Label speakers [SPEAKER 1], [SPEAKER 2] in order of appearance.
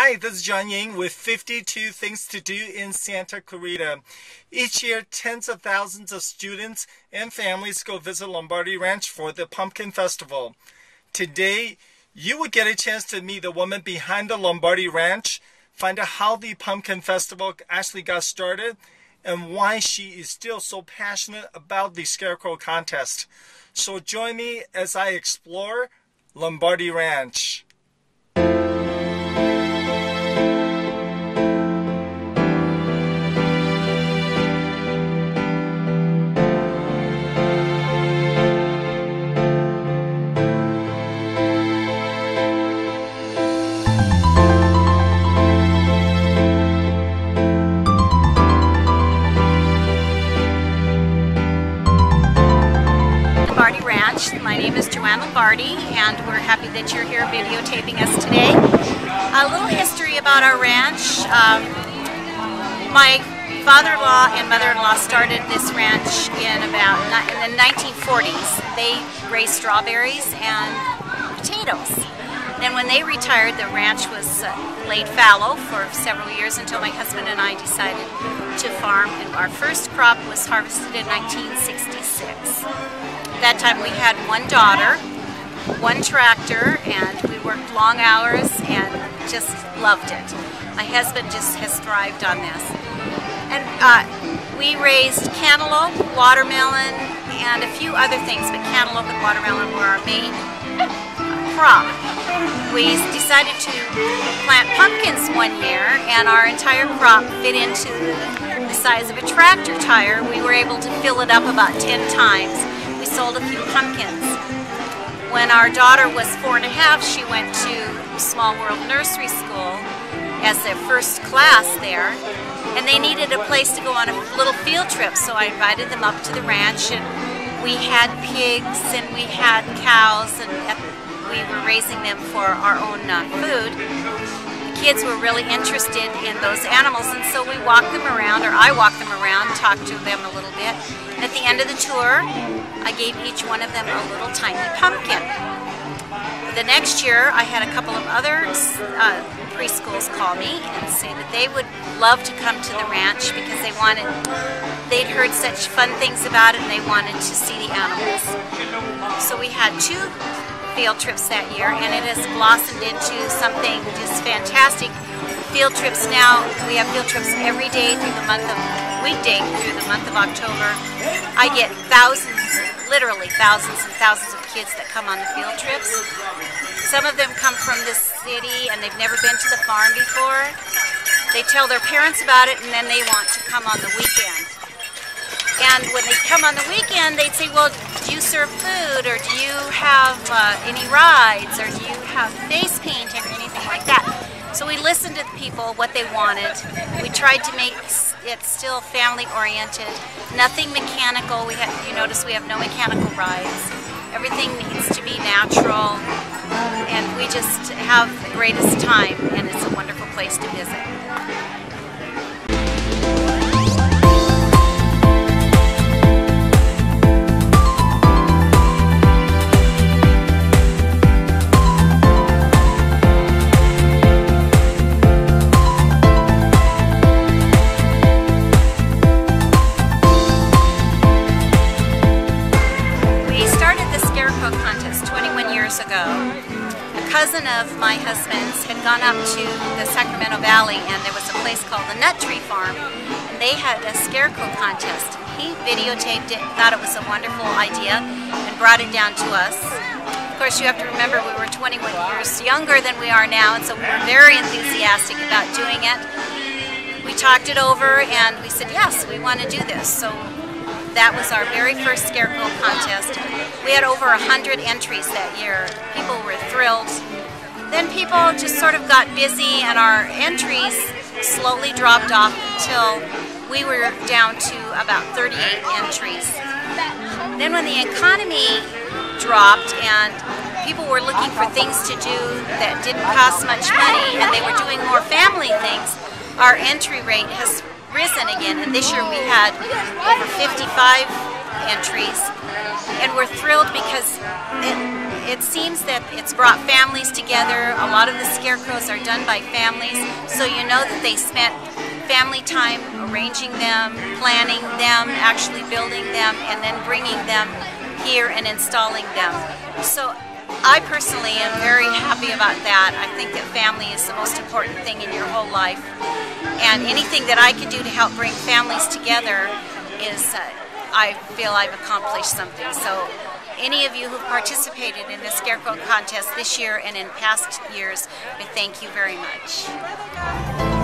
[SPEAKER 1] Hi, this is John Ying with 52 Things to Do in Santa Clarita. Each year, tens of thousands of students and families go visit Lombardi Ranch for the Pumpkin Festival. Today, you will get a chance to meet the woman behind the Lombardi Ranch, find out how the Pumpkin Festival actually got started, and why she is still so passionate about the Scarecrow Contest. So join me as I explore Lombardi Ranch.
[SPEAKER 2] Lombardi Ranch. My name is Joanne Lombardi, and we're happy that you're here videotaping us today. A little history about our ranch. My father-in-law and mother-in-law started this ranch in the 1940s. They raised strawberries and potatoes. Then when they retired, the ranch was laid fallow for several years until my husband and I decided to farm, and our first crop was harvested in 1966. At that time we had one daughter, one tractor, and we worked long hours and just loved it. My husband just has thrived on this. And we raised cantaloupe, watermelon, and a few other things, but cantaloupe and watermelon were our main crop. We decided to plant pumpkins one year, and our entire crop fit into the size of a tractor tire. We were able to fill it up about 10 times. We sold a few pumpkins. When our daughter was 4 and a half, she went to Small World Nursery School as their first class there, and they needed a place to go on a little field trip, so I invited them up to the ranch, and we had pigs and we had cows, and we were raising them for our own food. The kids were really interested in those animals, and so we walked them around, or I walked them around, talked to them a little bit. And at the end of the tour, I gave each one of them a little tiny pumpkin. The next year, I had a couple of other preschools call me and say that they would love to come to the ranch because they'd heard such fun things about it and they wanted to see the animals. So we had 2 field trips that year, and it has blossomed into something just fantastic. Field trips now, we have field trips every day through the month of October. I get thousands, literally thousands and thousands of kids that come on the field trips. Some of them come from this city and they've never been to the farm before. They tell their parents about it, and then they want to come on the weekend. And when they come on the weekend, they'd say, well, do you serve food, or do you have any rides, or do you have face painting, or anything like that? So we listened to the people, what they wanted. We tried to make it still family-oriented, nothing mechanical. You notice we have no mechanical rides. Everything needs to be natural, and we just have the greatest time, and it's a wonderful place to visit. Ago. A cousin of my husband's had gone up to the Sacramento Valley, and there was a place called the Nut Tree Farm, and they had a scarecrow contest. He videotaped it, thought it was a wonderful idea, and brought it down to us. Of course, you have to remember we were 21 years younger than we are now, and so we were very enthusiastic about doing it. We talked it over, and we said, yes, we want to do this. So that was our very first scarecrow contest. We had over 100 entries that year. People were thrilled. Then people just sort of got busy, and our entries slowly dropped off until we were down to about 38 entries. Then when the economy dropped and people were looking for things to do that didn't cost much money, and they were doing more family things, our entry rate has risen again, and this year we had over 55 entries, and we're thrilled because it seems that it's brought families together. A lot of the scarecrows are done by families, so you know that they spent family time arranging them, planning them, actually building them, and then bringing them here and installing them. So I personally am very happy about that. I think that family is the most important thing in your whole life, and anything that I can do to help bring families together is, I feel I've accomplished something. So any of you who participated in the Scarecrow contest this year and in past years, I thank you very much.